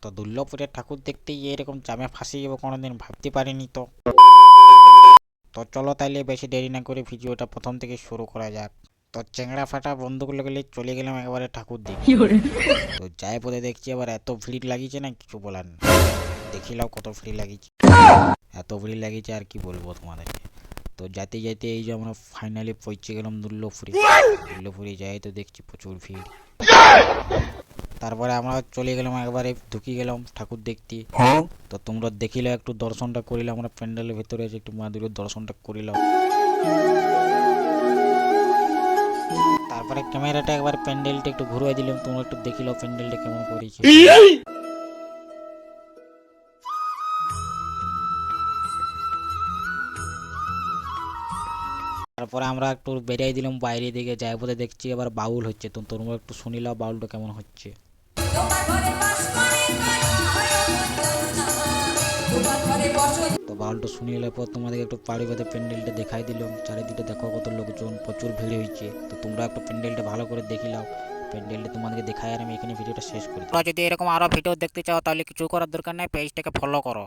তো দুর্লভপুরের ঠাকুর দেখতে গিয়ে এরকম জামে ফাঁসে যাবো কোনোদিন ভাবতে পারিনি। তো তো চলো তাইলে বেশি দেরি না করে ভিডিওটা প্রথম থেকে শুরু করা যাক। তো চেংড়া ফাটা বন্ধুগুলো গেলে চলে গেলাম একেবারে ঠাকুর দেখি। তো যাই পথে দেখছি আবার এত ভিড় লাগিয়েছে না কিছু বলার না। দেখিলাও কত ভিড় লাগিয়েছে, এত ভিড় লাগিয়েছে আর কি বলবো তোমাদেরকে। তো যেতে যেতে এই যে আমরা ফাইনালি পৌঁছে গেলাম দুর্লভপুরে। দুর্লভপুরে যাই তো দেখছি প্রচুর ভিড়। তারপরে আমরা চলে গেলাম একবারে ঢুকি গেলাম ঠাকুর দেখতে। তো তোমরা দেখিলে একটু দর্শনটা করিলাম, আমরা প্যান্ডেলের ভেতরে এসে একটু মা দুর্গার দর্শনটা করিলাম। তারপরে ক্যামেরাটা একবার প্যান্ডেলটা একটু ঘুরিয়ে দিলাম, তোমরা একটু দেখিলাও প্যান্ডেলটা কেমন করেছে। তারপরে আমরা একটু বেরিয়ে দিলাম বাইরে দিকে, যাই পথে দেখছি এবার বাউল হচ্ছে। তো তোমরা একটু শুনিলাও বাউলটা কেমন হচ্ছে। তো বাউলটা শুনিয়ে এলে পর তোমাদেরকে একটু পাড়ি বেঁধে প্যান্ডেলটা দেখাই দিলাম। চারিদিকে দেখো কত লোকজন, প্রচুর ভিড় হয়েছে। তো তোমরা একটু প্যান্ডেলটা ভালো করে দেখিলাও। প্যান্ডেলটা তোমাদেরকে দেখাই আর আমি এখানে ভিডিওটা শেষ করি। তোমরা যদি এরকম আরো ভিডিও দেখতে চাও তাহলে কিছু করার দরকার নেই, পেজটাকে ফলো করো।